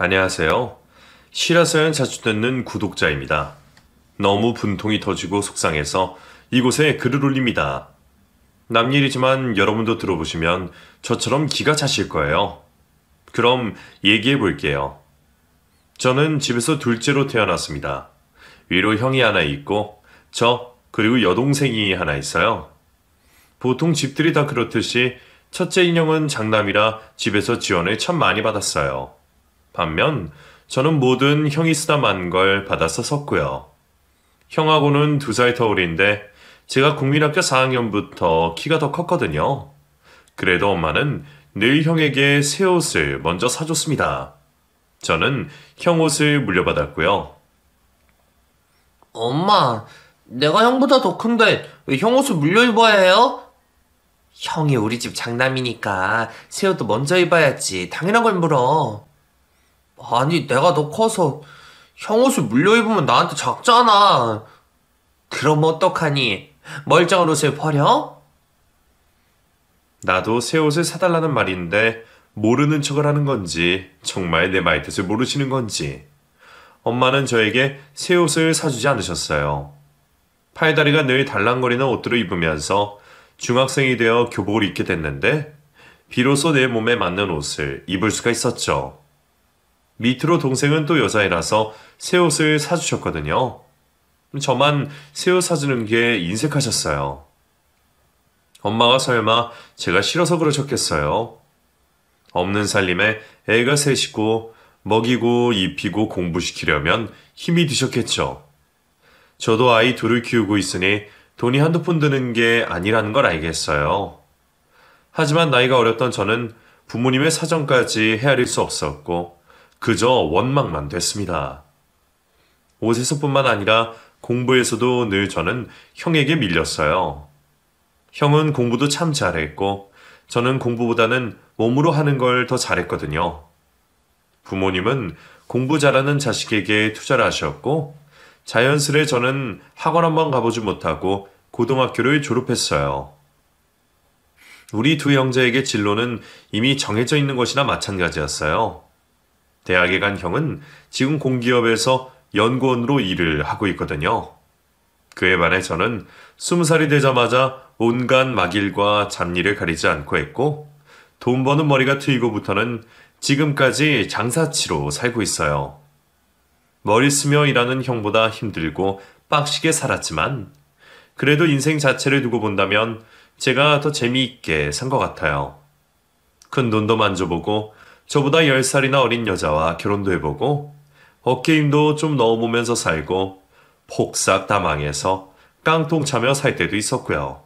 안녕하세요. 실화사연 자주 듣는 구독자입니다. 너무 분통이 터지고 속상해서 이곳에 글을 올립니다. 남 일이지만 여러분도 들어보시면 저처럼 기가 차실 거예요. 그럼 얘기해 볼게요. 저는 집에서 둘째로 태어났습니다. 위로 형이 하나 있고 그리고 여동생이 하나 있어요. 보통 집들이 다 그렇듯이 첫째 인형은 장남이라 집에서 지원을 참 많이 받았어요. 반면 저는 뭐든 형이 쓰다 만 걸 받아서 섰고요. 형하고는 2살 터울인데 제가 국민학교 4학년부터 키가 더 컸거든요. 그래도 엄마는 늘 형에게 새 옷을 먼저 사줬습니다. 저는 형 옷을 물려받았고요. 엄마, 내가 형보다 더 큰데 왜 형 옷을 물려 입어야 해요? 형이 우리 집 장남이니까 새 옷도 먼저 입어야지. 당연한 걸 물어. 아니, 내가 더 커서 형 옷을 물려 입으면 나한테 작잖아. 그럼 어떡하니? 멀쩡한 옷을 버려? 나도 새 옷을 사달라는 말인데 모르는 척을 하는 건지 정말 내 말뜻을 모르시는 건지 엄마는 저에게 새 옷을 사주지 않으셨어요. 팔다리가 늘 달랑거리는 옷들을 입으면서 중학생이 되어 교복을 입게 됐는데 비로소 내 몸에 맞는 옷을 입을 수가 있었죠. 밑으로 동생은 또 여자애라서 새 옷을 사주셨거든요. 저만 새 옷 사주는 게 인색하셨어요. 엄마가 설마 제가 싫어서 그러셨겠어요. 없는 살림에 애가 셋이고 먹이고 입히고 공부시키려면 힘이 드셨겠죠. 저도 아이 둘을 키우고 있으니 돈이 한두 푼 드는 게 아니라는 걸 알겠어요. 하지만 나이가 어렸던 저는 부모님의 사정까지 헤아릴 수 없었고 그저 원망만 됐습니다. 옷에서뿐만 아니라 공부에서도 늘 저는 형에게 밀렸어요. 형은 공부도 참 잘했고 저는 공부보다는 몸으로 하는 걸 더 잘했거든요. 부모님은 공부 잘하는 자식에게 투자를 하셨고 자연스레 저는 학원 한번 가보지 못하고 고등학교를 졸업했어요. 우리 두 형제에게 진로는 이미 정해져 있는 것이나 마찬가지였어요. 대학에 간 형은 지금 공기업에서 연구원으로 일을 하고 있거든요. 그에 반해 저는 20살이 되자마자 온갖 막일과 잡일을 가리지 않고 했고 돈 버는 머리가 트이고부터는 지금까지 장사치로 살고 있어요. 머리 쓰며 일하는 형보다 힘들고 빡시게 살았지만 그래도 인생 자체를 두고 본다면 제가 더 재미있게 산 것 같아요. 큰 돈도 만져보고 저보다 10살이나 어린 여자와 결혼도 해보고 어깨힘도 좀 넣어보면서 살고 폭삭 다 망해서 깡통 차며 살 때도 있었고요.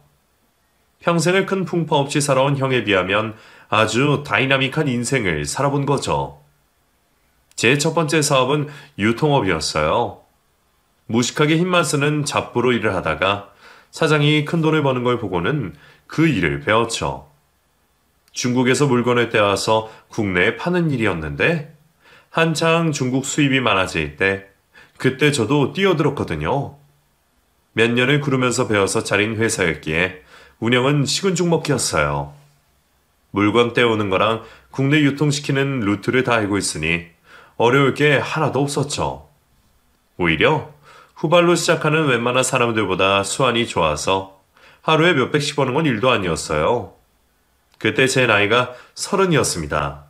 평생을 큰 풍파 없이 살아온 형에 비하면 아주 다이나믹한 인생을 살아본 거죠. 제 첫 번째 사업은 유통업이었어요. 무식하게 힘만 쓰는 잡부로 일을 하다가 사장이 큰 돈을 버는 걸 보고는 그 일을 배웠죠. 중국에서 물건을 떼와서 국내에 파는 일이었는데 한창 중국 수입이 많아질 때 그때 저도 뛰어들었거든요. 몇 년을 구르면서 배워서 차린 회사였기에 운영은 식은 죽 먹기였어요. 물건 떼오는 거랑 국내 유통시키는 루트를 다 알고 있으니 어려울 게 하나도 없었죠. 오히려 후발로 시작하는 웬만한 사람들보다 수완이 좋아서 하루에 몇백씩 버는 건 일도 아니었어요. 그때 제 나이가 30이었습니다.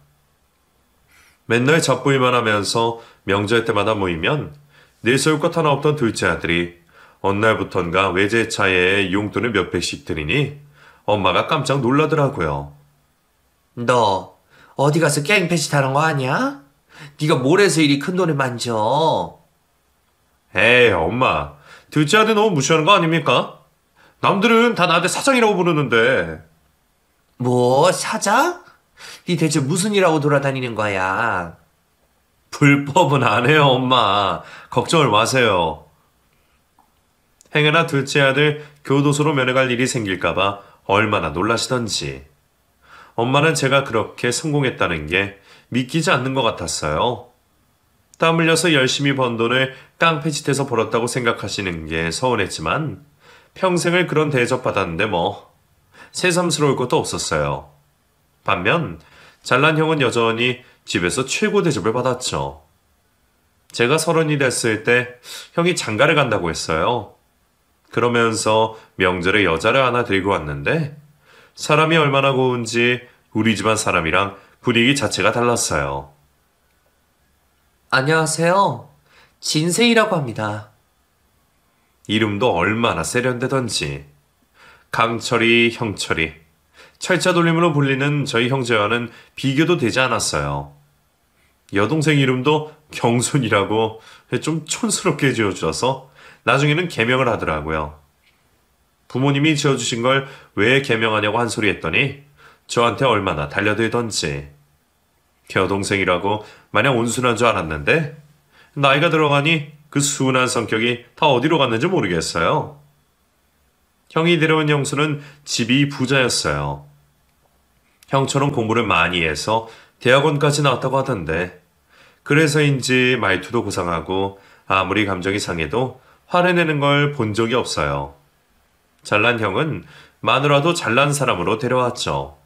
맨날 잡부일만 하면서 명절 때마다 모이면 내세울 것 하나 없던 둘째 아들이 어느 날부턴가 외제차에 용돈을 몇백씩 드리니 엄마가 깜짝 놀라더라고요. 너 어디 가서 깽 패시타는 거 아니야? 네가 뭘 해서 이리 큰 돈을 만져? 에이 엄마, 둘째 아들 너무 무시하는 거 아닙니까? 남들은 다 나한테 사장이라고 부르는데. 뭐, 사장? 네 대체 무슨 일하고 돌아다니는 거야? 불법은 안 해요 엄마. 걱정을 마세요. 행여나 둘째 아들 교도소로 면회갈 일이 생길까봐 얼마나 놀라시던지. 엄마는 제가 그렇게 성공했다는 게 믿기지 않는 것 같았어요. 땀 흘려서 열심히 번 돈을 깡패짓해서 벌었다고 생각하시는 게 서운했지만 평생을 그런 대접받았는데 뭐 새삼스러울 것도 없었어요. 반면 잘난 형은 여전히 집에서 최고 대접을 받았죠. 제가 30이 됐을 때 형이 장가를 간다고 했어요. 그러면서 명절에 여자를 하나 들고 왔는데 사람이 얼마나 고운지 우리 집안 사람이랑 분위기 자체가 달랐어요. 안녕하세요. 진세이라고 합니다. 이름도 얼마나 세련되던지. 강철이, 형철이. 철자 돌림으로 불리는 저희 형제와는 비교도 되지 않았어요. 여동생 이름도 경순이라고 좀 촌스럽게 지어주셔서 나중에는 개명을 하더라고요. 부모님이 지어주신 걸 왜 개명하냐고 한 소리 했더니 저한테 얼마나 달려들던지. 여동생이라고 마냥 온순한 줄 알았는데 나이가 들어가니 그 순한 성격이 다 어디로 갔는지 모르겠어요. 형이 데려온 형수는 집이 부자였어요. 형처럼 공부를 많이 해서 대학원까지 나왔다고 하던데 그래서인지 말투도 고상하고 아무리 감정이 상해도 화를 내는 걸 본 적이 없어요. 잘난 형은 마누라도 잘난 사람으로 데려왔죠.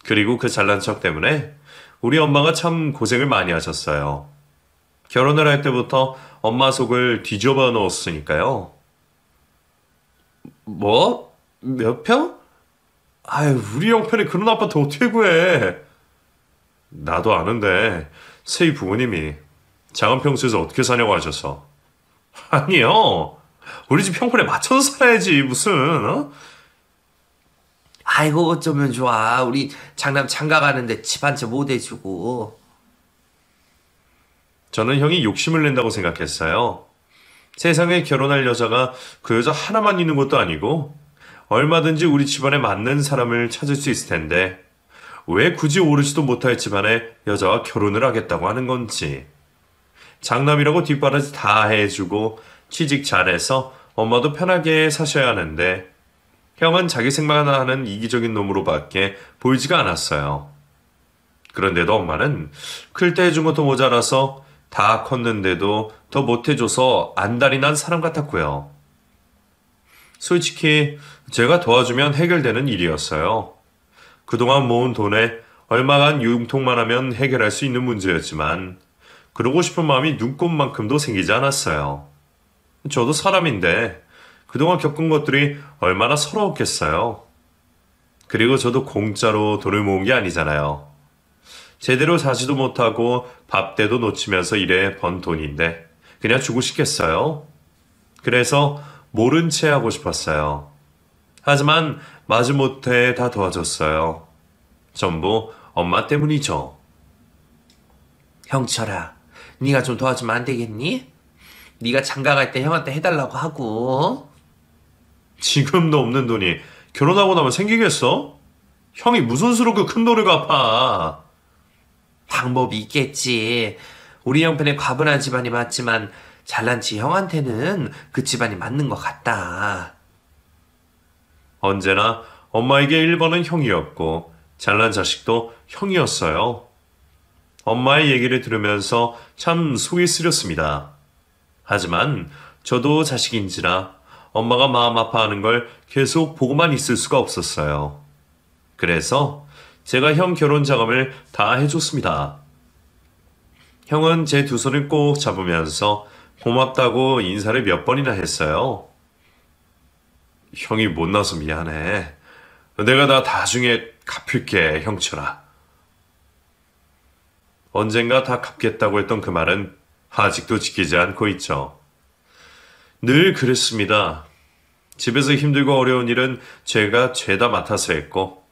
그리고 그 잘난 척 때문에 우리 엄마가 참 고생을 많이 하셨어요. 결혼을 할 때부터 엄마 속을 뒤집어 놓았으니까요. 뭐? 몇 평? 아유, 우리 형편에 그런 아파트 어떻게 구해? 나도 아는데 세희 부모님이 작은 평수에서 어떻게 사냐고 하셔서. 아니요. 우리 집 형편에 맞춰서 살아야지 무슨 어? 아이고 어쩌면 좋아. 우리 장남 장가 가는데 집 한 채 못 해주고. 저는 형이 욕심을 낸다고 생각했어요. 세상에 결혼할 여자가 그 여자 하나만 있는 것도 아니고 얼마든지 우리 집안에 맞는 사람을 찾을 수 있을 텐데 왜 굳이 오르지도 못할 집안에 여자와 결혼을 하겠다고 하는 건지. 장남이라고 뒷바라지 다 해주고 취직 잘해서 엄마도 편하게 사셔야 하는데 형은 자기 생각만 하는 이기적인 놈으로밖에 보이지가 않았어요. 그런데도 엄마는 클 때 해준 것도 모자라서 다 컸는데도 더 못해줘서 안달이 난 사람 같았고요. 솔직히 제가 도와주면 해결되는 일이었어요. 그동안 모은 돈에 얼마간 융통만 하면 해결할 수 있는 문제였지만 그러고 싶은 마음이 눈꼽만큼도 생기지 않았어요. 저도 사람인데 그동안 겪은 것들이 얼마나 서러웠겠어요. 그리고 저도 공짜로 돈을 모은 게 아니잖아요. 제대로 자지도 못하고 밥때도 놓치면서 일해 번 돈인데 그냥 주고 싶겠어요. 그래서 모른 채 하고 싶었어요. 하지만 마지못해 다 도와줬어요. 전부 엄마 때문이죠. 형철아, 네가 좀 도와주면 안 되겠니? 네가 장가 갈 때 형한테 해달라고 하고. 지금도 없는 돈이 결혼하고 나면 생기겠어? 형이 무슨 수로 그 큰 돈을 갚아? 방법이 있겠지. 우리 형편에 과분한 집안이 맞지만 잘난 지 형한테는 그 집안이 맞는 것 같다. 언제나 엄마에게 1번은 형이었고 잘난 자식도 형이었어요. 엄마의 얘기를 들으면서 참 속이 쓰렸습니다. 하지만 저도 자식인지라 엄마가 마음 아파하는 걸 계속 보고만 있을 수가 없었어요. 그래서 제가 형 결혼 자금을 다 해줬습니다. 형은 제 두 손을 꼭 잡으면서 고맙다고 인사를 몇 번이나 했어요. 형이 못나서 미안해. 내가 다 나중에 갚을게, 형철아. 언젠가 다 갚겠다고 했던 그 말은 아직도 지키지 않고 있죠. 늘 그랬습니다. 집에서 힘들고 어려운 일은 제가 죄다 맡아서 했고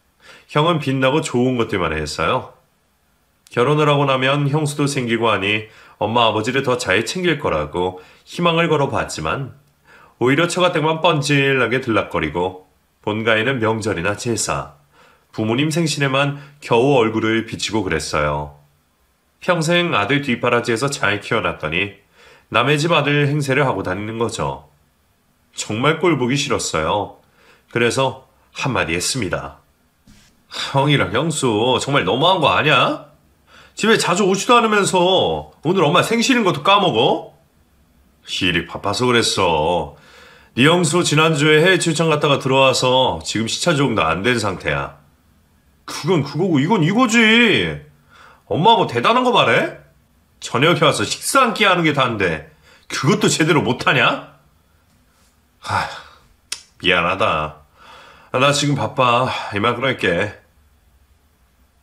형은 빛나고 좋은 것들만 했어요. 결혼을 하고 나면 형수도 생기고 하니 엄마 아버지를 더 잘 챙길 거라고 희망을 걸어봤지만 오히려 처가댁만 뻔질나게 들락거리고 본가에는 명절이나 제사, 부모님 생신에만 겨우 얼굴을 비치고 그랬어요. 평생 아들 뒷바라지에서 잘 키워놨더니 남의 집 아들 행세를 하고 다니는 거죠. 정말 꼴 보기 싫었어요. 그래서 한마디 했습니다. 형이랑 형수 정말 너무한 거 아니야? 집에 자주 오지도 않으면서 오늘 엄마 생신인 것도 까먹어? 일이 바빠서 그랬어. 네 형수 지난주에 해외 출장 갔다가 들어와서 지금 시차 적응도 안 된 상태야. 그건 그거고 이건 이거지. 엄마 뭐 대단한 거 말해? 저녁에 와서 식사 한 끼 하는 게 다인데 그것도 제대로 못하냐? 하, 미안하다. 나 지금 바빠. 이만 끊을게.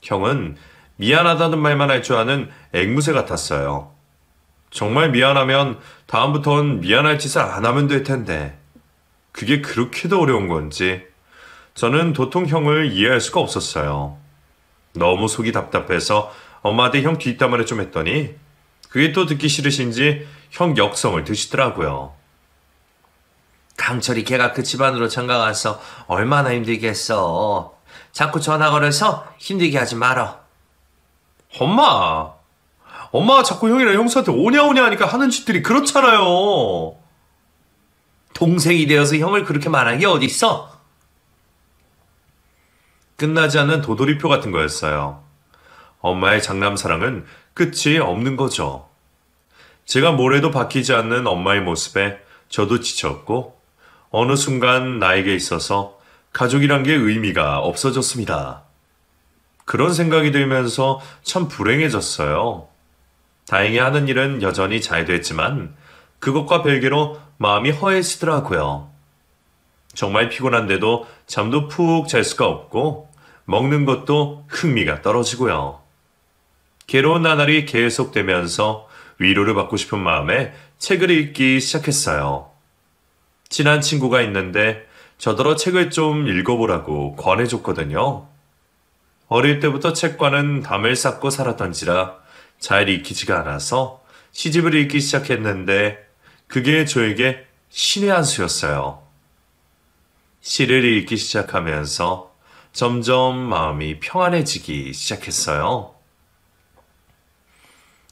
형은 미안하다는 말만 할 줄 아는 앵무새 같았어요. 정말 미안하면 다음부턴 미안할 짓을 안 하면 될 텐데 그게 그렇게도 어려운 건지 저는 도통 형을 이해할 수가 없었어요. 너무 속이 답답해서 엄마한테 형 뒷담화를 좀 했더니 그게 또 듣기 싫으신지 형 역성을 드시더라고요. 강철이 걔가 그 집안으로 장가가서 얼마나 힘들겠어. 자꾸 전화 걸어서 힘들게 하지 말어. 엄마가 자꾸 형이랑 형수한테 오냐오냐 하니까 하는 짓들이 그렇잖아요. 동생이 되어서 형을 그렇게 말한 게 어딨어? 끝나지 않는 도돌이표 같은 거였어요. 엄마의 장남사랑은 끝이 없는 거죠. 제가 뭘 해도 바뀌지 않는 엄마의 모습에 저도 지쳤고 어느 순간 나에게 있어서 가족이란 게 의미가 없어졌습니다. 그런 생각이 들면서 참 불행해졌어요. 다행히 하는 일은 여전히 잘 됐지만 그것과 별개로 마음이 허해지더라고요. 정말 피곤한데도 잠도 푹 잘 수가 없고 먹는 것도 흥미가 떨어지고요. 괴로운 나날이 계속되면서 위로를 받고 싶은 마음에 책을 읽기 시작했어요. 친한 친구가 있는데 저더러 책을 좀 읽어보라고 권해줬거든요. 어릴 때부터 책과는 담을 쌓고 살았던지라 잘 읽히지가 않아서 시집을 읽기 시작했는데 그게 저에게 신의 한 수였어요. 시를 읽기 시작하면서 점점 마음이 평안해지기 시작했어요.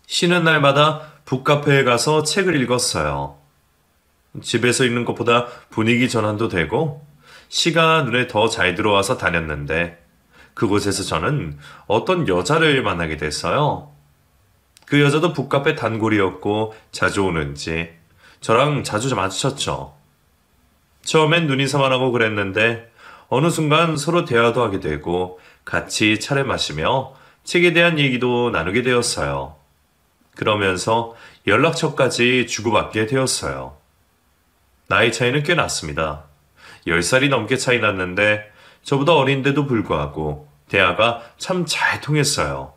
쉬는 날마다 북카페에 가서 책을 읽었어요. 집에서 읽는 것보다 분위기 전환도 되고 시가 눈에 더 잘 들어와서 다녔는데 그곳에서 저는 어떤 여자를 만나게 됐어요. 그 여자도 북카페 단골이었고 자주 오는지 저랑 자주 마주쳤죠. 처음엔 눈인사만 하고 그랬는데 어느 순간 서로 대화도 하게 되고 같이 차를 마시며 책에 대한 얘기도 나누게 되었어요. 그러면서 연락처까지 주고받게 되었어요. 나이 차이는 꽤 났습니다. 10살이 넘게 차이 났는데 저보다 어린데도 불구하고 대화가 참 잘 통했어요.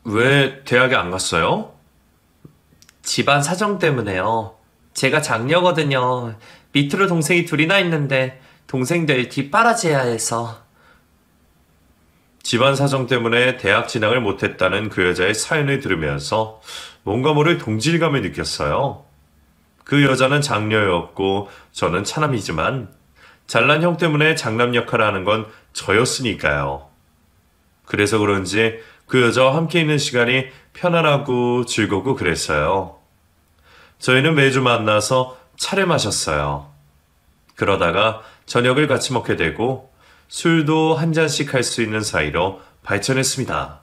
왜 대학에 안 갔어요? 집안 사정 때문에요. 제가 장녀거든요. 밑으로 동생이 둘이나 있는데 동생들 뒷바라지해야 해서. 집안 사정 때문에 대학 진학을 못했다는 그 여자의 사연을 들으면서 뭔가 모를 동질감을 느꼈어요. 그 여자는 장녀였고 저는 차남이지만 잘난 형 때문에 장남 역할을 하는 건 저였으니까요. 그래서 그런지 그 여자와 함께 있는 시간이 편안하고 즐겁고 그랬어요. 저희는 매주 만나서 차를 마셨어요. 그러다가 저녁을 같이 먹게 되고 술도 한 잔씩 할 수 있는 사이로 발전했습니다.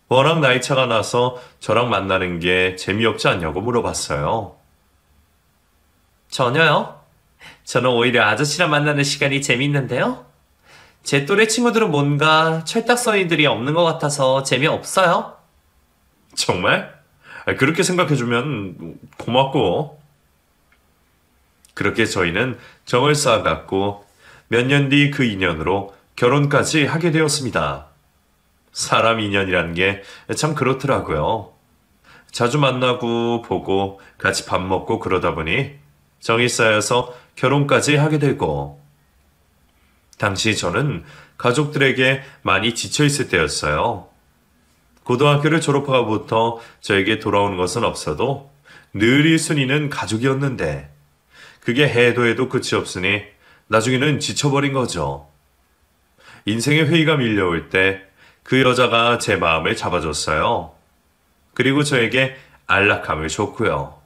워낙 나이 차가 나서 저랑 만나는 게 재미없지 않냐고 물어봤어요. 전혀요. 저는 오히려 아저씨랑 만나는 시간이 재밌는데요. 제 또래 친구들은 뭔가 철딱서니들이 없는 것 같아서 재미없어요. 정말? 그렇게 생각해주면 고맙고. 그렇게 저희는 정을 쌓아갔고 몇 년 뒤 그 인연으로 결혼까지 하게 되었습니다. 사람 인연이라는 게 참 그렇더라고요. 자주 만나고 보고 같이 밥 먹고 그러다 보니 정이 쌓여서 결혼까지 하게 되고 당시 저는 가족들에게 많이 지쳐있을 때였어요. 고등학교를 졸업하고부터 저에게 돌아오는 것은 없어도 늘 1순위는 가족이었는데 그게 해도 해도 끝이 없으니 나중에는 지쳐버린 거죠. 인생의 회의가 밀려올 때 그 여자가 제 마음을 잡아줬어요. 그리고 저에게 안락함을 줬고요.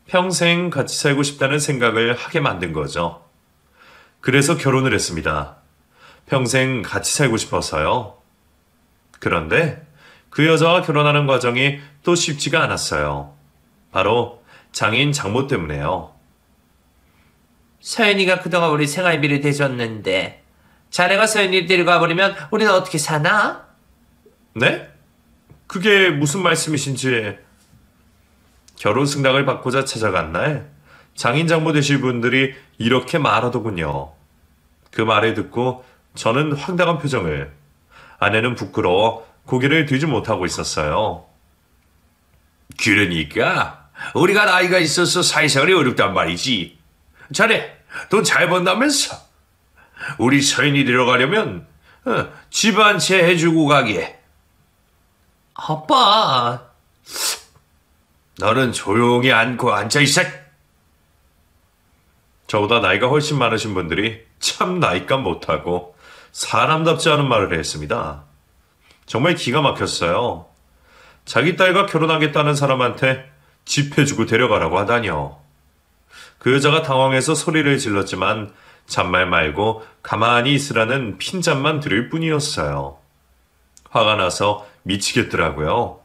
평생 같이 살고 싶다는 생각을 하게 만든 거죠. 그래서 결혼을 했습니다. 평생 같이 살고 싶어서요. 그런데 그 여자와 결혼하는 과정이 또 쉽지가 않았어요. 바로 장인 장모 때문에요. 서연이가 그동안 우리 생활비를 대줬는데 자네가 서연이를 데리고 와버리면 우리는 어떻게 사나? 네? 그게 무슨 말씀이신지. 결혼 승낙을 받고자 찾아간 날 장인 장모 되실 분들이 이렇게 말하더군요. 그 말을 듣고 저는 황당한 표정을, 아내는 부끄러워 고개를 들지 못하고 있었어요. 그러니까 우리가 나이가 있어서 사회생활이 어렵단 말이지. 자네 돈 잘 번다면서. 우리 서인이 들어가려면 집 한 채 해주고 가게. 아빠, 너는 조용히 앉고 앉아있어. 저보다 나이가 훨씬 많으신 분들이 참 나이감 못하고 사람답지 않은 말을 했습니다. 정말 기가 막혔어요. 자기 딸과 결혼하겠다는 사람한테 집 해주고 데려가라고 하다니요. 그 여자가 당황해서 소리를 질렀지만 잔말 말고 가만히 있으라는 핀잔만 들을 뿐이었어요. 화가 나서 미치겠더라고요.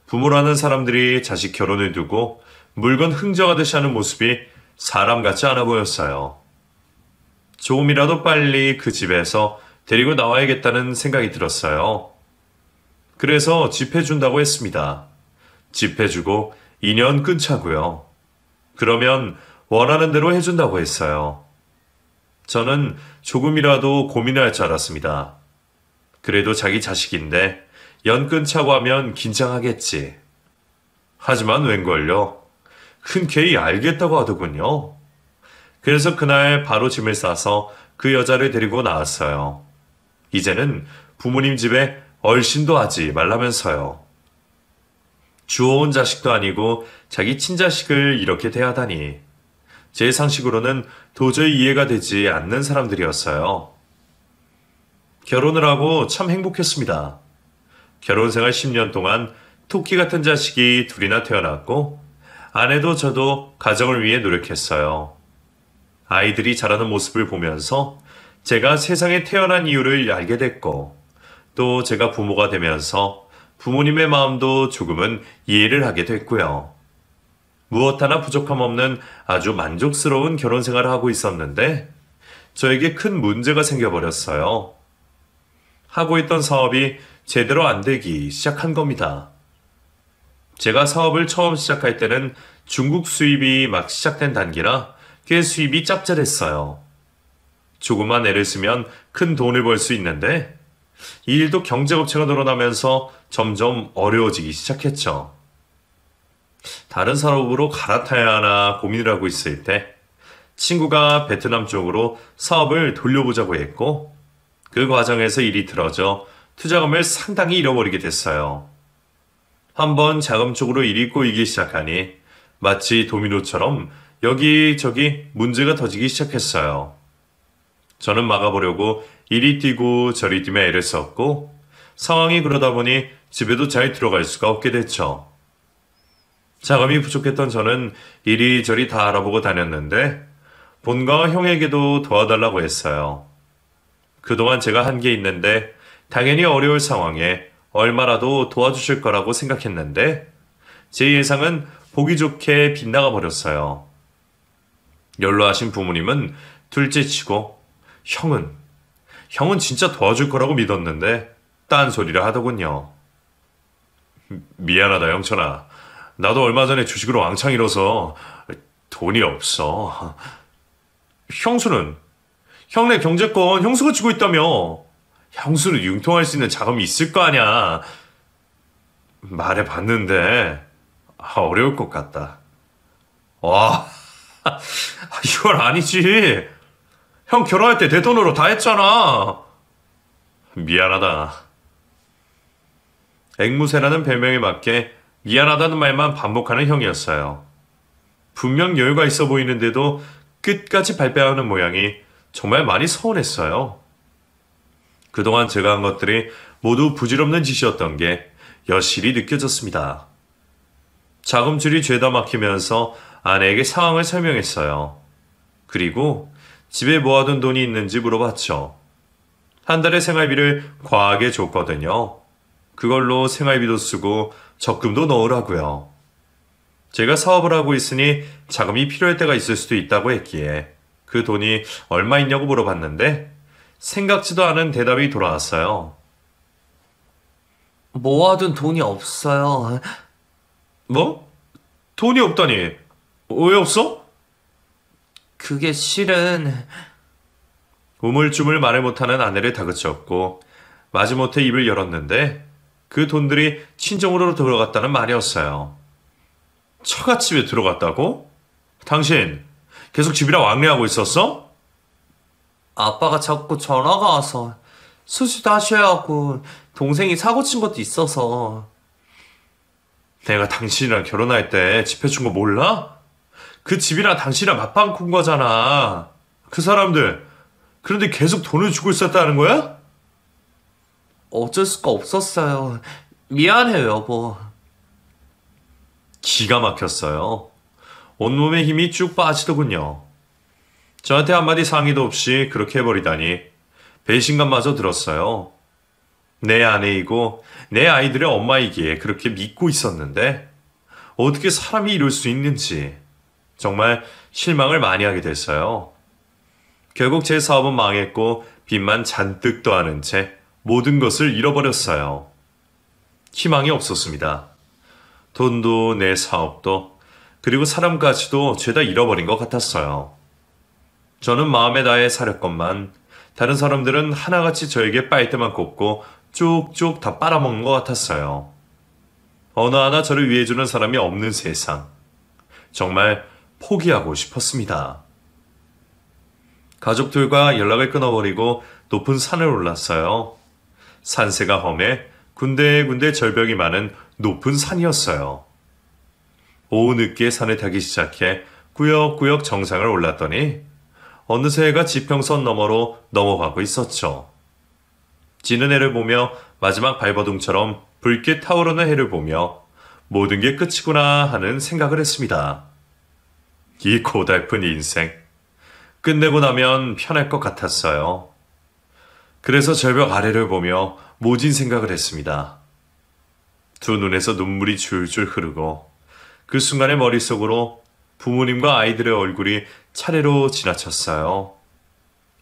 부모라는 사람들이 자식 결혼을 두고 물건 흥정하듯이 하는 모습이 사람 같지 않아 보였어요. 조금이라도 빨리 그 집에서 데리고 나와야겠다는 생각이 들었어요. 그래서 집 해준다고 했습니다. 집 해주고 2년 끊자고요. 그러면 원하는 대로 해준다고 했어요. 저는 조금이라도 고민할 줄 알았습니다. 그래도 자기 자식인데 연 끊자고 하면 긴장하겠지. 하지만 웬걸요. 흔쾌히 알겠다고 하더군요. 그래서 그날 바로 짐을 싸서 그 여자를 데리고 나왔어요. 이제는 부모님 집에 얼씬도 하지 말라면서요. 주워온 자식도 아니고 자기 친자식을 이렇게 대하다니. 제 상식으로는 도저히 이해가 되지 않는 사람들이었어요. 결혼을 하고 참 행복했습니다. 결혼 생활 10년 동안 토끼 같은 자식이 둘이나 태어났고 아내도 저도 가정을 위해 노력했어요. 아이들이 자라는 모습을 보면서 제가 세상에 태어난 이유를 알게 됐고 또 제가 부모가 되면서 부모님의 마음도 조금은 이해를 하게 됐고요. 무엇 하나 부족함 없는 아주 만족스러운 결혼 생활을 하고 있었는데 저에게 큰 문제가 생겨버렸어요. 하고 있던 사업이 제대로 안 되기 시작한 겁니다. 제가 사업을 처음 시작할 때는 중국 수입이 막 시작된 단기라 꽤 수입이 짭짤했어요. 조그만 애를 쓰면 큰 돈을 벌 수 있는데 이 일도 경쟁업체가 늘어나면서 점점 어려워지기 시작했죠. 다른 사업으로 갈아타야 하나 고민을 하고 있을 때 친구가 베트남 쪽으로 사업을 돌려보자고 했고 그 과정에서 일이 틀어져 투자금을 상당히 잃어버리게 됐어요. 한번 자금 쪽으로 일이 꼬이기 시작하니 마치 도미노처럼 여기저기 문제가 터지기 시작했어요. 저는 막아보려고 이리 뛰고 저리 뛰며 애를 썼고 상황이 그러다 보니 집에도 잘 들어갈 수가 없게 됐죠. 자금이 부족했던 저는 이리저리 다 알아보고 다녔는데 본가와 형에게도 도와달라고 했어요. 그동안 제가 한 게 있는데 당연히 어려울 상황에 얼마라도 도와주실 거라고 생각했는데 제 예상은 보기 좋게 빗나가 버렸어요. 연로하신 부모님은 둘째치고 형은 진짜 도와줄 거라고 믿었는데 딴소리를 하더군요. 미안하다 영천아. 나도 얼마 전에 주식으로 왕창 잃어서 돈이 없어. 형수는? 형네 경제권 형수가 쥐고 있다며. 형수는 융통할 수 있는 자금이 있을 거 아냐. 말해봤는데 어려울 것 같다. 와, 이건 아니지. 형 결혼할 때 내 돈으로 다 했잖아. 미안하다. 앵무새라는 별명에 맞게 미안하다는 말만 반복하는 형이었어요. 분명 여유가 있어 보이는데도 끝까지 발뺌하는 모양이 정말 많이 서운했어요. 그동안 제가 한 것들이 모두 부질없는 짓이었던 게 여실히 느껴졌습니다. 자금줄이 죄다 막히면서 아내에게 상황을 설명했어요. 그리고 집에 모아둔 돈이 있는지 물어봤죠. 한 달의 생활비를 과하게 줬거든요. 그걸로 생활비도 쓰고 적금도 넣으라고요. 제가 사업을 하고 있으니 자금이 필요할 때가 있을 수도 있다고 했기에 그 돈이 얼마 있냐고 물어봤는데 생각지도 않은 대답이 돌아왔어요. 모아둔 돈이 없어요. 뭐? 돈이 없다니. 왜 없어? 그게 실은 우물쭈물 말을 못하는 아내를 다그쳤고 마지못해 입을 열었는데 그 돈들이 친정으로 들어갔다는 말이었어요. 처갓집에 들어갔다고? 당신 계속 집이랑 왕래하고 있었어? 아빠가 자꾸 전화가 와서 수시다셔야 하고 동생이 사고 친 것도 있어서. 내가 당신이랑 결혼할 때 집 해준 거 몰라? 그 집이랑 당신이랑 맞바꾼 거잖아. 그 사람들 그런데 계속 돈을 주고 있었다는 거야? 어쩔 수가 없었어요. 미안해요, 여보. 기가 막혔어요. 온몸에 힘이 쭉 빠지더군요. 저한테 한마디 상의도 없이 그렇게 해버리다니 배신감마저 들었어요. 내 아내이고 내 아이들의 엄마이기에 그렇게 믿고 있었는데 어떻게 사람이 이럴 수 있는지 정말 실망을 많이 하게 됐어요. 결국 제 사업은 망했고 빚만 잔뜩 더하는 채 모든 것을 잃어버렸어요. 희망이 없었습니다. 돈도 내 사업도 그리고 사람까지도 죄다 잃어버린 것 같았어요. 저는 마음에 다해 살았건만 다른 사람들은 하나같이 저에게 빨대만 꽂고 쭉쭉 다 빨아먹는 것 같았어요. 어느 하나 저를 위해주는 사람이 없는 세상. 정말 포기하고 싶었습니다. 가족들과 연락을 끊어버리고 높은 산을 올랐어요. 산세가 험해 군데군데 절벽이 많은 높은 산이었어요. 오후 늦게 산을 타기 시작해 꾸역꾸역 정상을 올랐더니 어느새 해가 지평선 너머로 넘어가고 있었죠. 지는 해를 보며 마지막 발버둥처럼 붉게 타오르는 해를 보며 모든 게 끝이구나 하는 생각을 했습니다. 이 고달픈 인생. 끝내고 나면 편할 것 같았어요. 그래서 절벽 아래를 보며 모진 생각을 했습니다. 두 눈에서 눈물이 줄줄 흐르고 그 순간에 머릿속으로 부모님과 아이들의 얼굴이 차례로 지나쳤어요.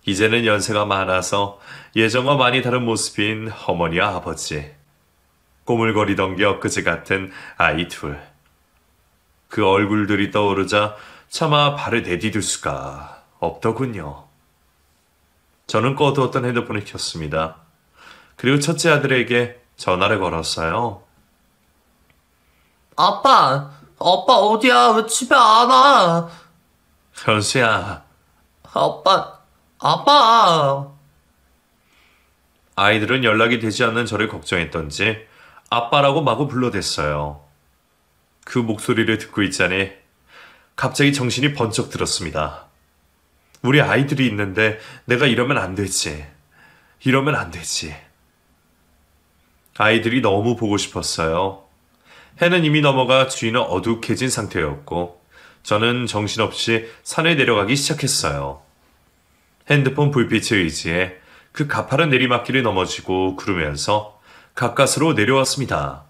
이제는 연세가 많아서 예전과 많이 다른 모습인 어머니와 아버지. 꼬물거리던 게 엊그제 같은 아이 둘. 그 얼굴들이 떠오르자 차마 발을 내디딜 수가 없더군요. 저는 꺼두었던 핸드폰을 켰습니다. 그리고 첫째 아들에게 전화를 걸었어요. 아빠 어디야? 왜 집에 안 와? 현수야, 아빠. 아이들은 연락이 되지 않는 저를 걱정했던지 아빠라고 마구 불러댔어요. 그 목소리를 듣고 있자니 갑자기 정신이 번쩍 들었습니다. 우리 아이들이 있는데 내가 이러면 안 되지. 이러면 안 되지. 아이들이 너무 보고 싶었어요. 해는 이미 넘어가 주위는 어둑해진 상태였고 저는 정신없이 산에 내려가기 시작했어요. 핸드폰 불빛에 의지해 그 가파른 내리막길을 넘어지고 구르면서 가까스로 내려왔습니다.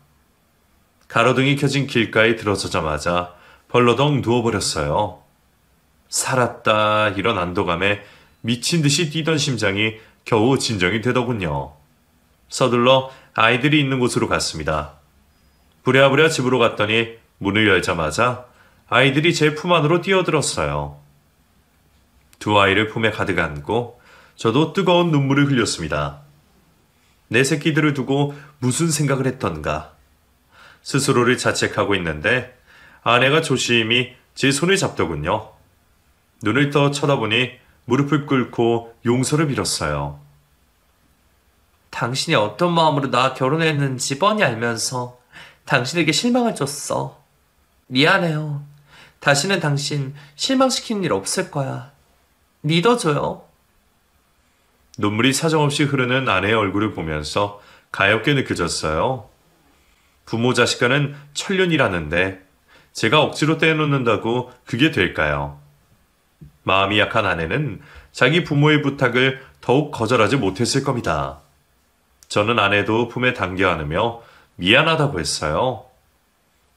가로등이 켜진 길가에 들어서자마자 벌러덩 누워버렸어요. 살았다 이런 안도감에 미친 듯이 뛰던 심장이 겨우 진정이 되더군요. 서둘러 아이들이 있는 곳으로 갔습니다. 부랴부랴 집으로 갔더니 문을 열자마자 아이들이 제 품 안으로 뛰어들었어요. 두 아이를 품에 가득 안고 저도 뜨거운 눈물을 흘렸습니다. 내 새끼들을 두고 무슨 생각을 했던가. 스스로를 자책하고 있는데 아내가 조심히 제 손을 잡더군요. 눈을 떠 쳐다보니 무릎을 꿇고 용서를 빌었어요. 당신이 어떤 마음으로 나 결혼했는지 뻔히 알면서 당신에게 실망을 줬어. 미안해요. 다시는 당신 실망시키는 일 없을 거야. 믿어줘요. 눈물이 사정없이 흐르는 아내의 얼굴을 보면서 가엾게 느껴졌어요. 부모 자식 간은 천륜이라는데 제가 억지로 떼놓는다고 그게 될까요? 마음이 약한 아내는 자기 부모의 부탁을 더욱 거절하지 못했을 겁니다. 저는 아내도 품에 당겨 안으며 미안하다고 했어요.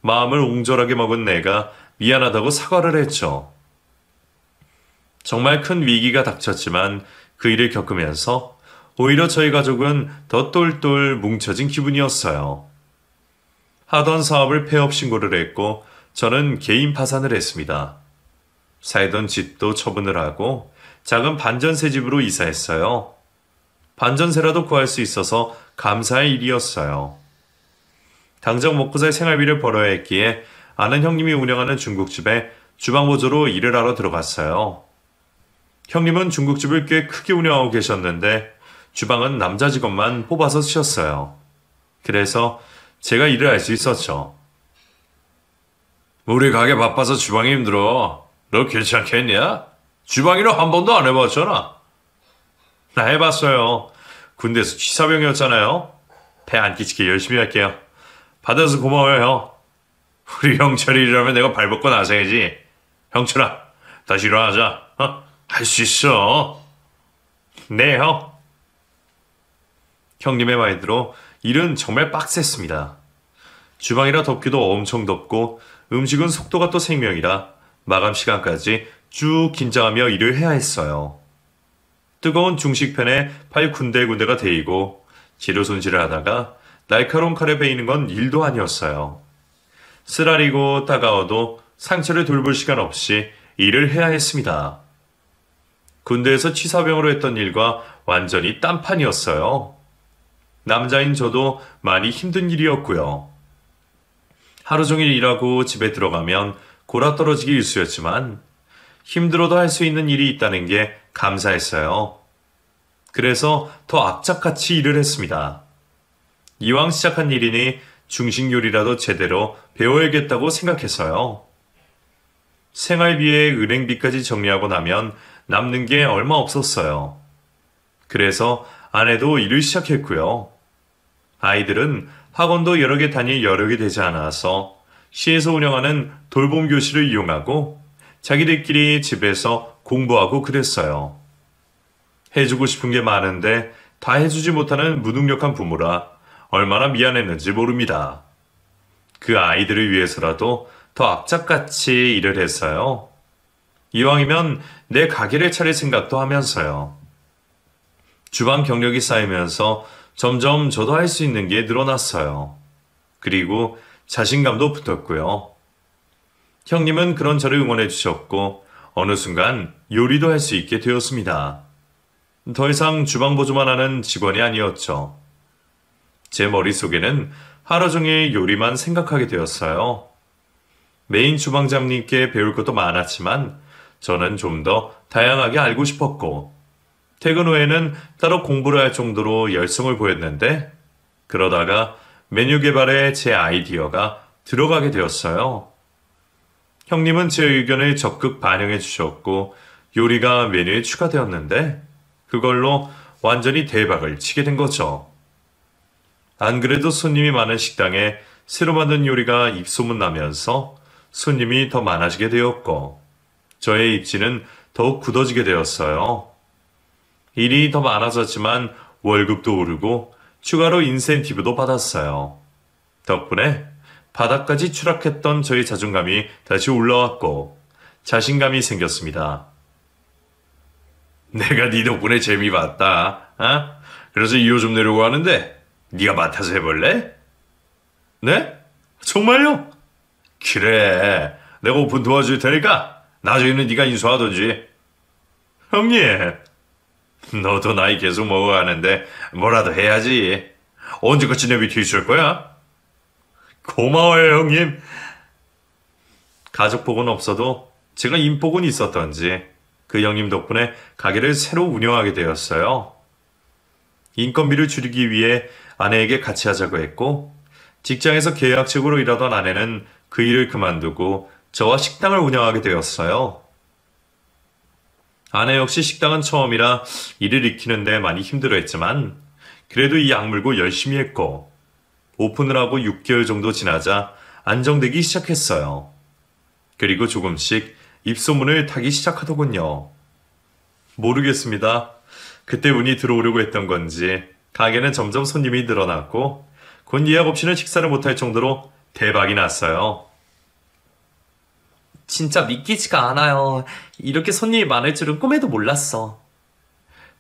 마음을 옹졸하게 먹은 내가 미안하다고 사과를 했죠. 정말 큰 위기가 닥쳤지만 그 일을 겪으면서 오히려 저희 가족은 더 똘똘 뭉쳐진 기분이었어요. 하던 사업을 폐업 신고를 했고 저는 개인 파산을 했습니다. 살던 집도 처분을 하고 작은 반전세 집으로 이사했어요. 반전세라도 구할 수 있어서 감사할 일이었어요. 당장 먹고 살 생활비를 벌어야 했기에 아는 형님이 운영하는 중국집에 주방보조로 일을 하러 들어갔어요. 형님은 중국집을 꽤 크게 운영하고 계셨는데 주방은 남자 직원만 뽑아서 쓰셨어요. 그래서 제가 일을 할 수 있었죠. 우리 가게 바빠서 주방이 힘들어. 너 괜찮겠냐? 주방일은 한 번도 안 해봤잖아. 나 해봤어요. 군대에서 취사병이었잖아요. 배 안 끼치게 열심히 할게요. 받아서 고마워요, 형. 우리 형철이 일하면 내가 발 벗고 나서야지. 형철아, 다시 일어나자. 할 수 있어. 네, 형. 형님의 말대로 일은 정말 빡셌습니다. 주방이라 덥기도 엄청 덥고 음식은 속도가 또 생명이라 마감 시간까지 쭉 긴장하며 일을 해야 했어요. 뜨거운 중식팬에 팔 군데군데가 데이고 재료 손질을 하다가 날카로운 칼에 베이는 건 일도 아니었어요. 쓰라리고 따가워도 상처를 돌볼 시간 없이 일을 해야 했습니다. 군대에서 취사병으로 했던 일과 완전히 딴판이었어요. 남자인 저도 많이 힘든 일이었고요. 하루 종일 일하고 집에 들어가면 골아떨어지기 일쑤였지만 힘들어도 할 수 있는 일이 있다는 게 감사했어요. 그래서 더 악착같이 일을 했습니다. 이왕 시작한 일이니 중식 요리라도 제대로 배워야겠다고 생각했어요. 생활비에 은행비까지 정리하고 나면 남는 게 얼마 없었어요. 그래서 아내도 일을 시작했고요. 아이들은 학원도 여러 개 다닐 여력이 되지 않아서 시에서 운영하는 돌봄 교실을 이용하고 자기들끼리 집에서 공부하고 그랬어요. 해주고 싶은 게 많은데 다 해주지 못하는 무능력한 부모라 얼마나 미안했는지 모릅니다. 그 아이들을 위해서라도 더 악착같이 일을 했어요. 이왕이면 내 가게를 차릴 생각도 하면서요. 주방 경력이 쌓이면서 점점 저도 할 수 있는 게 늘어났어요. 그리고 자신감도 붙었고요. 형님은 그런 저를 응원해 주셨고 어느 순간 요리도 할 수 있게 되었습니다. 더 이상 주방 보조만 하는 직원이 아니었죠. 제 머릿속에는 하루 종일 요리만 생각하게 되었어요. 메인 주방장님께 배울 것도 많았지만 저는 좀 더 다양하게 알고 싶었고 퇴근 후에는 따로 공부를 할 정도로 열성을 보였는데 그러다가 메뉴 개발에 제 아이디어가 들어가게 되었어요. 형님은 제 의견을 적극 반영해 주셨고 요리가 메뉴에 추가되었는데 그걸로 완전히 대박을 치게 된 거죠. 안 그래도 손님이 많은 식당에 새로 만든 요리가 입소문 나면서 손님이 더 많아지게 되었고 저의 입지는 더욱 굳어지게 되었어요. 일이 더 많아졌지만 월급도 오르고 추가로 인센티브도 받았어요. 덕분에 바닥까지 추락했던 저의 자존감이 다시 올라왔고 자신감이 생겼습니다. 내가 네 덕분에 재미 봤다. 그래서 2호 좀 내려고 하는데 네가 맡아서 해볼래? 네? 정말요? 그래. 내가 오픈 도와줄 테니까 나중에는 네가 인수하던지. 형님. 너도 나이 계속 먹어가는데 뭐라도 해야지. 언제까지 내 밑에 있을 거야? 고마워요, 형님. 가족복은 없어도 제가 인복은 있었던지 그 형님 덕분에 가게를 새로 운영하게 되었어요. 인건비를 줄이기 위해 아내에게 같이 하자고 했고 직장에서 계약직으로 일하던 아내는 그 일을 그만두고 저와 식당을 운영하게 되었어요. 아내 역시 식당은 처음이라 일을 익히는데 많이 힘들어했지만 그래도 이 악물고 열심히 했고 오픈을 하고 6개월 정도 지나자 안정되기 시작했어요. 그리고 조금씩 입소문을 타기 시작하더군요. 모르겠습니다. 그때 운이 들어오려고 했던 건지 가게는 점점 손님이 늘어났고 곧 예약 없이는 식사를 못할 정도로 대박이 났어요. 진짜 믿기지가 않아요. 이렇게 손님이 많을 줄은 꿈에도 몰랐어.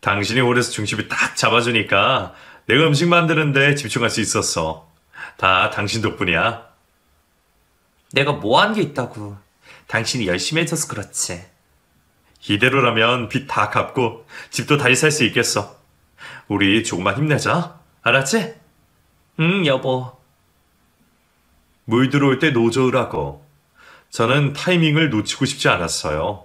당신이 홀에서 중심을 딱 잡아주니까 내가 음식 만드는데 집중할 수 있었어. 다 당신 덕분이야. 내가 뭐 한 게 있다고. 당신이 열심히 해줘서 그렇지. 이대로라면 빚 다 갚고 집도 다시 살 수 있겠어. 우리 조금만 힘내자. 알았지? 응, 여보. 물 들어올 때 노저으라고. 저는 타이밍을 놓치고 싶지 않았어요.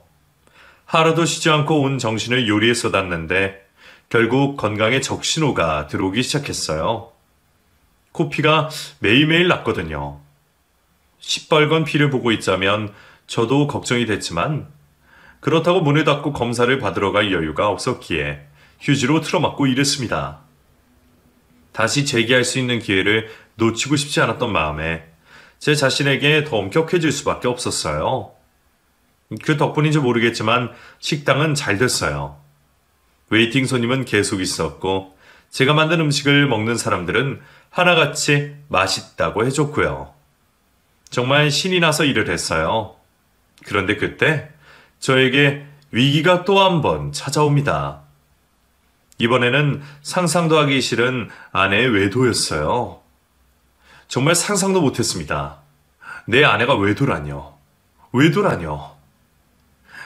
하루도 쉬지 않고 온 정신을 요리에 쏟았는데 결국 건강에 적신호가 들어오기 시작했어요. 코피가 매일매일 났거든요. 시뻘건 피를 보고 있자면 저도 걱정이 됐지만 그렇다고 문을 닫고 검사를 받으러 갈 여유가 없었기에 휴지로 틀어막고 일했습니다. 다시 재기할 수 있는 기회를 놓치고 싶지 않았던 마음에 제 자신에게 더 엄격해질 수밖에 없었어요. 그 덕분인지 모르겠지만 식당은 잘 됐어요. 웨이팅 손님은 계속 있었고 제가 만든 음식을 먹는 사람들은 하나같이 맛있다고 해줬고요. 정말 신이 나서 일을 했어요. 그런데 그때 저에게 위기가 또 한 번 찾아옵니다. 이번에는 상상도 하기 싫은 아내의 외도였어요. 정말 상상도 못했습니다. 내 아내가 외도라뇨. 외도라뇨.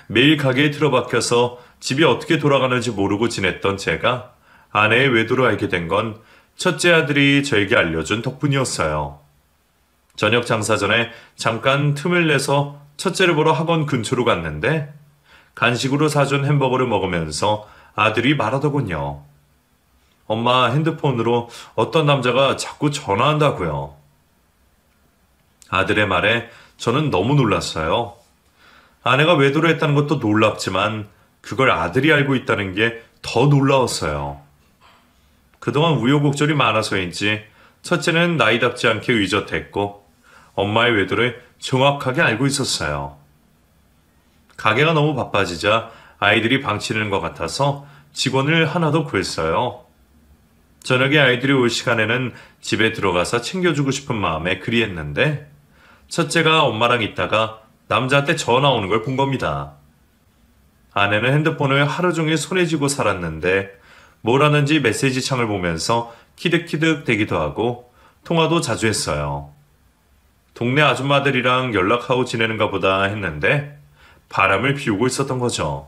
매일 가게에 틀어박혀서 집이 어떻게 돌아가는지 모르고 지냈던 제가 아내의 외도를 알게 된 건 첫째 아들이 저에게 알려준 덕분이었어요. 저녁 장사 전에 잠깐 틈을 내서 첫째를 보러 학원 근처로 갔는데 간식으로 사준 햄버거를 먹으면서 아들이 말하더군요. 엄마 핸드폰으로 어떤 남자가 자꾸 전화한다고요. 아들의 말에 저는 너무 놀랐어요. 아내가 외도를 했다는 것도 놀랍지만 그걸 아들이 알고 있다는 게 더 놀라웠어요. 그동안 우여곡절이 많아서인지 첫째는 나이답지 않게 의젓했고 엄마의 외도를 정확하게 알고 있었어요. 가게가 너무 바빠지자 아이들이 방치는 것 같아서 직원을 하나 더 구했어요. 저녁에 아이들이 올 시간에는 집에 들어가서 챙겨주고 싶은 마음에 그리했는데 첫째가 엄마랑 있다가 남자한테 전화 오는 걸 본 겁니다. 아내는 핸드폰을 하루 종일 손에 쥐고 살았는데 뭘 하는지 메시지 창을 보면서 키득키득 대기도 하고 통화도 자주 했어요. 동네 아줌마들이랑 연락하고 지내는가 보다 했는데 바람을 피우고 있었던 거죠.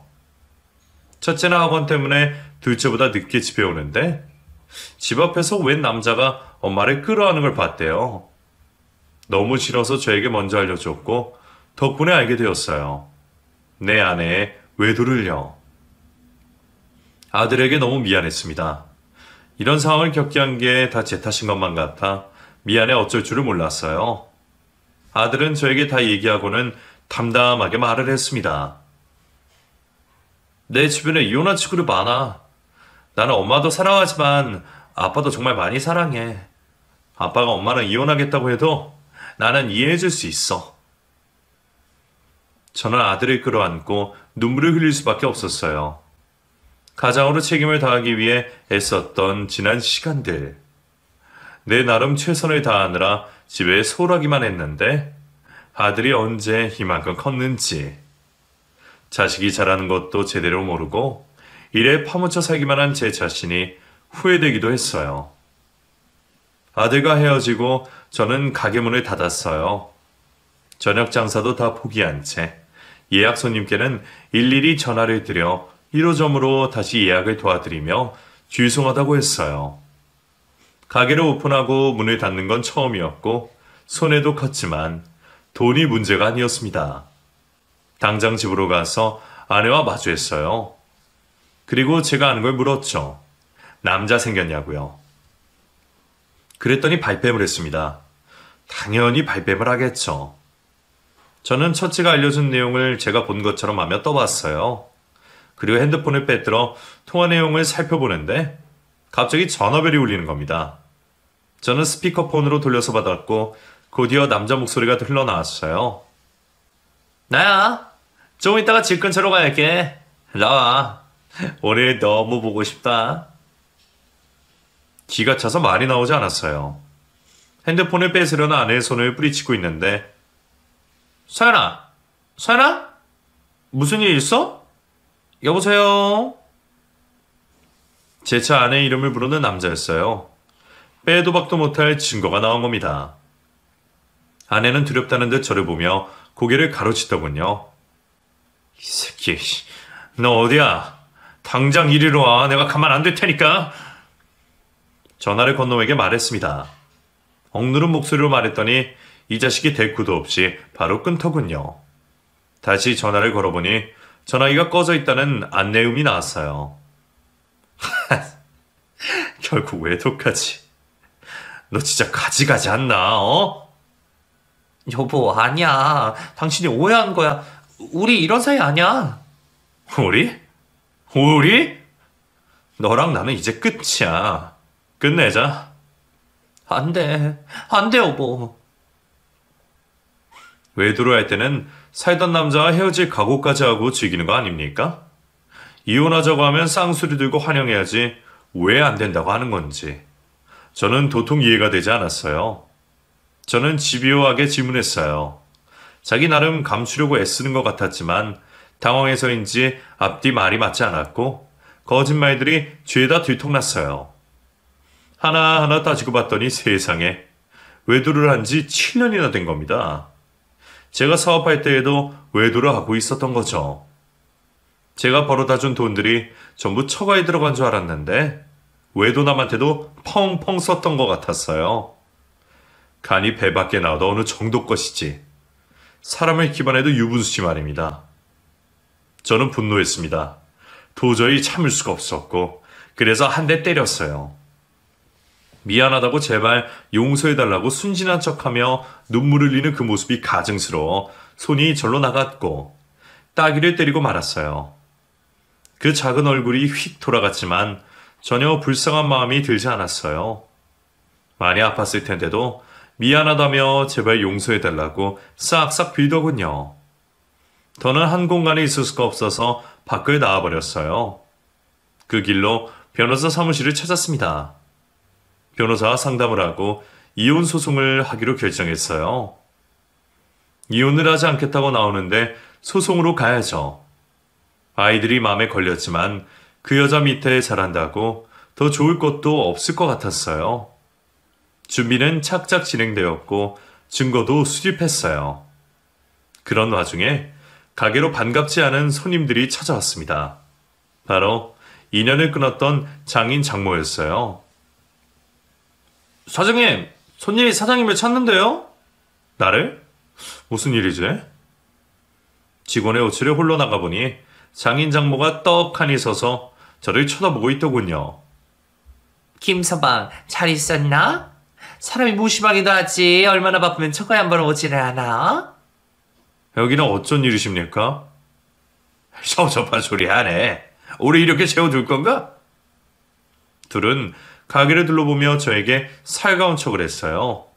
첫째는 학원 때문에 둘째보다 늦게 집에 오는데 집 앞에서 웬 남자가 엄마를 끌어안는 걸 봤대요. 너무 싫어서 저에게 먼저 알려줬고 덕분에 알게 되었어요. 내 아내의 외도를요. 아들에게 너무 미안했습니다. 이런 상황을 겪게 한 게 다 제 탓인 것만 같아 미안해 어쩔 줄을 몰랐어요. 아들은 저에게 다 얘기하고는 담담하게 말을 했습니다. 내 주변에 이혼한 친구들 많아. 나는 엄마도 사랑하지만 아빠도 정말 많이 사랑해. 아빠가 엄마랑 이혼하겠다고 해도 나는 이해해줄 수 있어. 저는 아들을 끌어안고 눈물을 흘릴 수밖에 없었어요. 가장으로 책임을 다하기 위해 애썼던 지난 시간들. 내 나름 최선을 다하느라 집에 소홀하기만 했는데 아들이 언제 이만큼 컸는지. 자식이 자라는 것도 제대로 모르고 일에 파묻혀 살기만 한 제 자신이 후회되기도 했어요. 아들과 헤어지고 저는 가게 문을 닫았어요. 저녁 장사도 다 포기한 채 예약 손님께는 일일이 전화를 드려 1호점으로 다시 예약을 도와드리며 죄송하다고 했어요. 가게를 오픈하고 문을 닫는 건 처음이었고 손해도 컸지만 돈이 문제가 아니었습니다. 당장 집으로 가서 아내와 마주했어요. 그리고 제가 아는 걸 물었죠. 남자 생겼냐고요. 그랬더니 발뺌을 했습니다. 당연히 발뺌을 하겠죠. 저는 첫째가 알려준 내용을 제가 본 것처럼 하며 떠봤어요. 그리고 핸드폰을 빼들어 통화 내용을 살펴보는데 갑자기 전화벨이 울리는 겁니다. 저는 스피커폰으로 돌려서 받았고 곧이어 남자 목소리가 흘러나왔어요. 나야. 좀 이따가 집 근처로 갈게. 나와. 오늘 너무 보고 싶다. 기가 차서 말이 나오지 않았어요. 핸드폰을 뺏으려는 아내의 손을 뿌리치고 있는데 서연아! 서연아? 무슨 일 있어? 여보세요? 제 차 아내 이름을 부르는 남자였어요. 빼도 박도 못할 증거가 나온 겁니다. 아내는 두렵다는 듯 저를 보며 고개를 가로치더군요. 이 새끼, 너 어디야? 당장 이리로 와. 내가 가만 안 둘 테니까. 전화를 건 놈에게 말했습니다. 억누른 목소리로 말했더니 이 자식이 대꾸도 없이 바로 끊더군요. 다시 전화를 걸어보니 전화기가 꺼져 있다는 안내음이 나왔어요. 결국 외도까지. 너 진짜 가지가지 않나, 어? 여보, 아니야. 당신이 오해한 거야. 우리 이런 사이 아니야. 우리? 우리? 너랑 나는 이제 끝이야. 끝내자. 안 돼. 안 돼, 여보. 외도를 할 때는 살던 남자와 헤어질 각오까지 하고 즐기는 거 아닙니까? 이혼하자고 하면 쌍수리 들고 환영해야지 왜 안 된다고 하는 건지. 저는 도통 이해가 되지 않았어요. 저는 집요하게 질문했어요. 자기 나름 감추려고 애쓰는 것 같았지만 당황해서인지 앞뒤 말이 맞지 않았고 거짓말들이 죄다 들통났어요. 하나하나 따지고 봤더니 세상에 외도를 한 지 7년이나 된 겁니다. 제가 사업할 때에도 외도를 하고 있었던 거죠. 제가 벌어다 준 돈들이 전부 처가에 들어간 줄 알았는데 외도남한테도 펑펑 썼던 것 같았어요. 간이 배 밖에 나와도 어느 정도 것이지. 사람을 기반해도 유분수지 말입니다. 저는 분노했습니다. 도저히 참을 수가 없었고 그래서 한 대 때렸어요. 미안하다고 제발 용서해달라고 순진한 척하며 눈물을 흘리는 그 모습이 가증스러워 손이 절로 나갔고 따귀를 때리고 말았어요. 그 작은 얼굴이 휙 돌아갔지만 전혀 불쌍한 마음이 들지 않았어요. 많이 아팠을 텐데도 미안하다며 제발 용서해달라고 싹싹 빌더군요. 더는 한 공간에 있을 수가 없어서 밖을 나와버렸어요. 그 길로 변호사 사무실을 찾았습니다. 변호사와 상담을 하고 이혼 소송을 하기로 결정했어요. 이혼을 하지 않겠다고 나오는데 소송으로 가야죠. 아이들이 마음에 걸렸지만 그 여자 밑에 자란다고 더 좋을 것도 없을 것 같았어요. 준비는 착착 진행되었고 증거도 수집했어요. 그런 와중에 가게로 반갑지 않은 손님들이 찾아왔습니다. 바로 인연을 끊었던 장인 장모였어요. 사장님, 손님이 사장님을 찾는데요? 나를? 무슨 일이지? 직원의 호출에 홀로 나가보니 장인 장모가 떡하니 서서 저를 쳐다보고 있더군요. 김서방, 잘 있었나? 사람이 무심하기도 하지. 얼마나 바쁘면 처가에 한번 오지를 않아? 여기는 어쩐 일이십니까? 섭섭한 소리 하네. 우리 이렇게 세워둘 건가? 둘은 가게를 둘러보며 저에게 살가운 척을 했어요.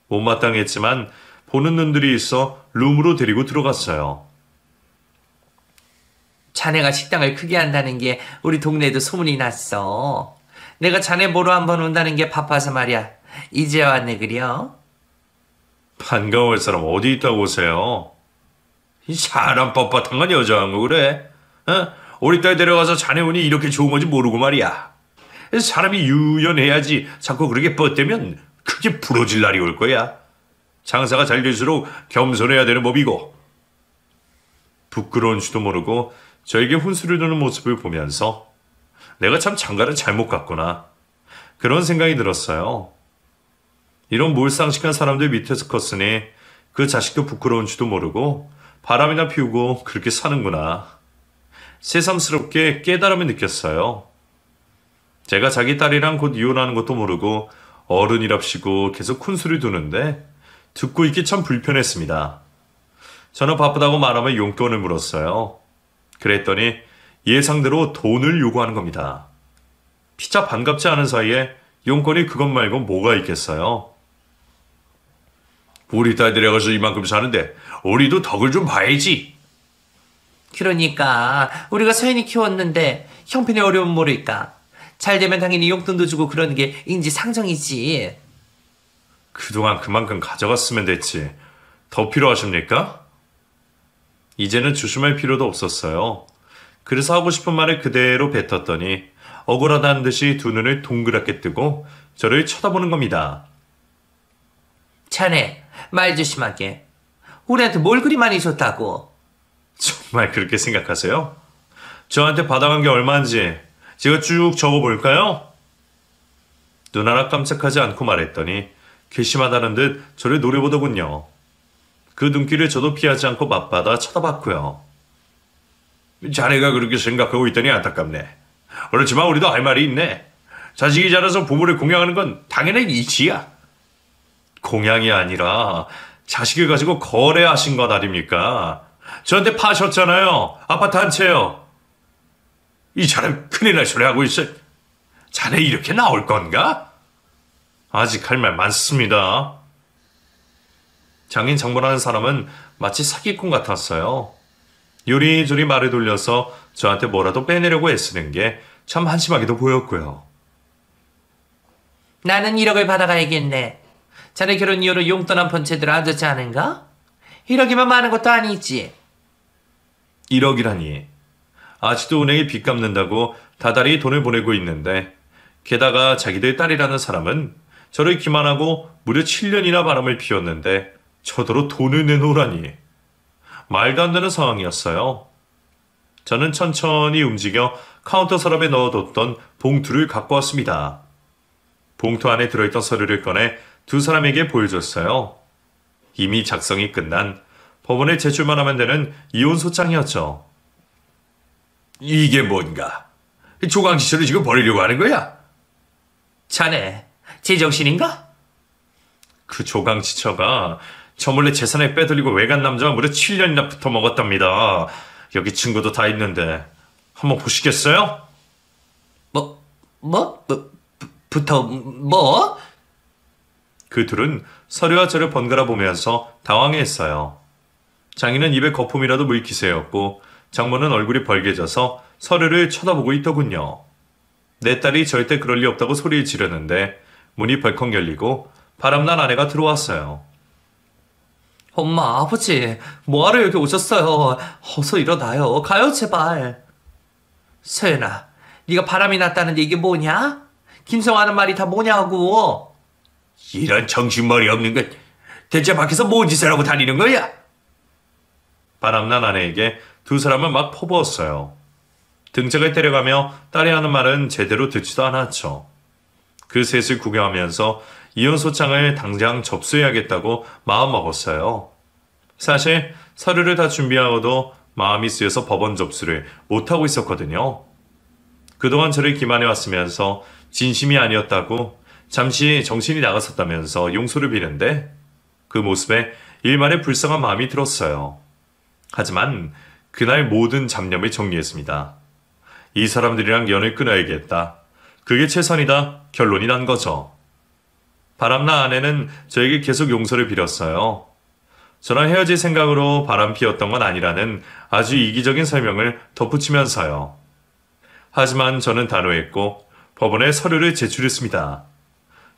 못마땅했지만 보는 눈들이 있어 룸으로 데리고 들어갔어요. 자네가 식당을 크게 한다는 게 우리 동네에도 소문이 났어. 내가 자네 보러 한번 온다는 게 바빠서 말이야. 이제 왔네 그려? 반가워할 사람 어디 있다고 오세요? 이 사람 뻣뻣한 건 여자한 거 그래? 어? 우리 딸 데려가서 자네 운이 이렇게 좋은 건지 모르고 말이야. 사람이 유연해야지 자꾸 그렇게 뻗대면 크게 부러질 날이 올 거야. 장사가 잘 될수록 겸손해야 되는 법이고. 부끄러운 줄도 모르고 저에게 훈수를 두는 모습을 보면서 내가 참 장가를 잘못 갔구나. 그런 생각이 들었어요. 이런 몰상식한 사람들 밑에서 컸으니 그 자식도 부끄러운 줄도 모르고 바람이나 피우고 그렇게 사는구나. 새삼스럽게 깨달음을 느꼈어요. 제가 자기 딸이랑 곧 이혼하는 것도 모르고 어른이랍시고 계속 훈수를 두는데 듣고 있기 참 불편했습니다. 저는 바쁘다고 말하며 용돈을 물었어요. 그랬더니 예상대로 돈을 요구하는 겁니다. 피차 반갑지 않은 사이에 용건이 그것 말고 뭐가 있겠어요? 우리 딸 데려가서 이만큼 사는데 우리도 덕을 좀 봐야지. 그러니까 우리가 서연이 키웠는데 형편이 어려우면 모를까. 잘 되면 당연히 용돈도 주고 그러는 게 인지상정이지. 그동안 그만큼 가져갔으면 됐지. 더 필요하십니까? 이제는 주춤할 필요도 없었어요. 그래서 하고 싶은 말을 그대로 뱉었더니 억울하다는 듯이 두 눈을 동그랗게 뜨고 저를 쳐다보는 겁니다. 자네, 말 조심하게. 우리한테 뭘 그리 많이 줬다고. 정말 그렇게 생각하세요? 저한테 받아간 게 얼마인지 제가 쭉 적어볼까요? 눈 하나 깜짝하지 않고 말했더니 괘씸하다는 듯 저를 노려보더군요. 그 눈길을 저도 피하지 않고 맞받아 쳐다봤고요. 자네가 그렇게 생각하고 있다니 안타깝네. 그렇지만 우리도 할 말이 있네. 자식이 자라서 부모를 공양하는 건 당연한 이치야. 공양이 아니라 자식을 가지고 거래하신 것 아닙니까? 저한테 파셨잖아요. 아파트 한 채요. 이 사람 큰일 날 소리 하고 있어. 자네 이렇게 나올 건가? 아직 할 말 많습니다. 장인 장모라는 사람은 마치 사기꾼 같았어요. 요리조리 말을 돌려서 저한테 뭐라도 빼내려고 애쓰는 게 참 한심하게도 보였고요. 나는 1억을 받아가야겠네. 자네 결혼 이후로 용돈 한 푼 제대로 안 줬지 않은가? 1억이면 많은 것도 아니지. 1억이라니. 아직도 은행에 빚 갚는다고 다달이 돈을 보내고 있는데 게다가 자기들 딸이라는 사람은 저를 기만하고 무려 7년이나 바람을 피웠는데 저더러 돈을 내놓으라니. 말도 안 되는 상황이었어요. 저는 천천히 움직여 카운터 서랍에 넣어뒀던 봉투를 갖고 왔습니다. 봉투 안에 들어있던 서류를 꺼내 두 사람에게 보여줬어요. 이미 작성이 끝난 법원에 제출만 하면 되는 이혼 소장이었죠. 이게 뭔가? 조강지처를 지금 버리려고 하는 거야? 자네, 제정신인가? 그 조강지처가 저 몰래 재산을 빼돌리고 외간 남자와 무려 7년이나 붙어 먹었답니다. 여기 증거도 다 있는데 한번 보시겠어요? 뭐? 그 둘은 서류와 저를 번갈아 보면서 당황했어요. 장인은 입에 거품이라도 물 기세였고 장모는 얼굴이 벌개져서 서류를 쳐다보고 있더군요. 내 딸이 절대 그럴 리 없다고 소리를 지르는데 문이 벌컥 열리고 바람난 아내가 들어왔어요. 엄마, 아버지, 뭐하러 여기 오셨어요? 어서 일어나요. 가요, 제발. 서연아, 네가 바람이 났다는데 이게 뭐냐? 김성 하는 말이 다 뭐냐고. 이런 정신머리 없는 것. 대체 밖에서 뭔 짓을 하고 다니는 거야? 바람난 아내에게 두 사람은 막 퍼부었어요. 등짝을 때려가며 딸이 하는 말은 제대로 듣지도 않았죠. 그 셋을 구경하면서 이혼 소장을 당장 접수해야겠다고 마음먹었어요. 사실 서류를 다 준비하고도 마음이 쓰여서 법원 접수를 못하고 있었거든요. 그동안 저를 기만해왔으면서 진심이 아니었다고 잠시 정신이 나갔었다면서 용서를 비는데 그 모습에 일말의 불쌍한 마음이 들었어요. 하지만 그날 모든 잡념을 정리했습니다. 이 사람들이랑 연을 끊어야겠다. 그게 최선이다. 결론이 난 거죠. 바람나 아내는 저에게 계속 용서를 빌었어요. 저랑 헤어질 생각으로 바람 피웠던 건 아니라는 아주 이기적인 설명을 덧붙이면서요. 하지만 저는 단호했고 법원에 서류를 제출했습니다.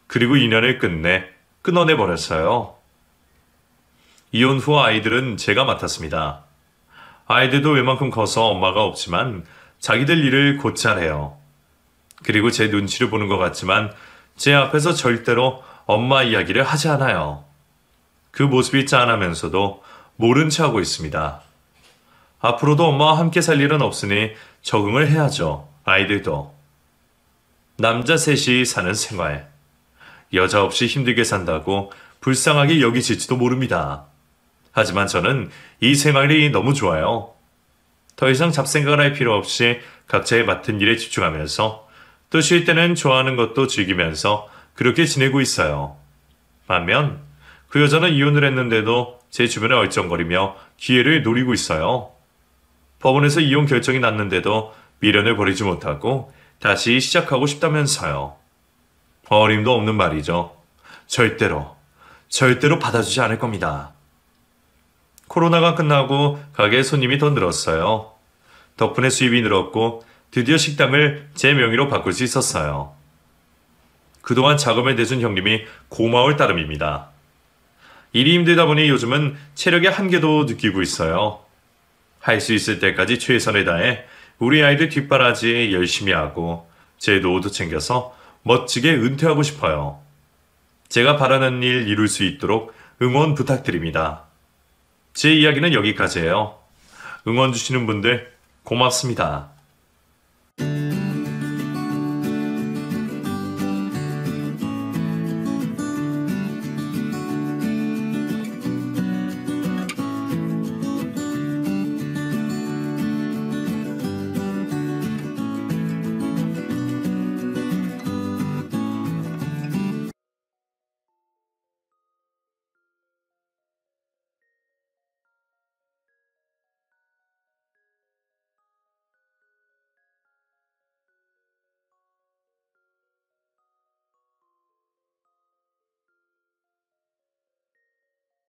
그리고 인연을 끝내 끊어내버렸어요. 이혼 후 아이들은 제가 맡았습니다. 아이들도 웬만큼 커서 엄마가 없지만 자기들 일을 곧잘 해요. 그리고 제 눈치를 보는 것 같지만 제 앞에서 절대로 엄마 이야기를 하지 않아요. 그 모습이 짠하면서도 모른 체 하고 있습니다. 앞으로도 엄마와 함께 살 일은 없으니 적응을 해야죠. 아이들도. 남자 셋이 사는 생활. 여자 없이 힘들게 산다고 불쌍하게 여기질지도 모릅니다. 하지만 저는 이 생활이 너무 좋아요. 더 이상 잡생각을 할 필요 없이 각자의 맡은 일에 집중하면서 또 쉴 때는 좋아하는 것도 즐기면서 그렇게 지내고 있어요. 반면 그 여자는 이혼을 했는데도 제 주변에 얼쩡거리며 기회를 노리고 있어요. 법원에서 이혼 결정이 났는데도 미련을 버리지 못하고 다시 시작하고 싶다면서요. 어림도 없는 말이죠. 절대로 받아주지 않을 겁니다. 코로나가 끝나고 가게에 손님이 더 늘었어요. 덕분에 수입이 늘었고 드디어 식당을 제 명의로 바꿀 수 있었어요. 그동안 자금을 내준 형님이 고마울 따름입니다. 일이 힘들다 보니 요즘은 체력의 한계도 느끼고 있어요. 할 수 있을 때까지 최선을 다해 우리 아이들 뒷바라지 열심히 하고 제 노후도 챙겨서 멋지게 은퇴하고 싶어요. 제가 바라는 일 이룰 수 있도록 응원 부탁드립니다. 제 이야기는 여기까지예요. 응원 주시는 분들 고맙습니다.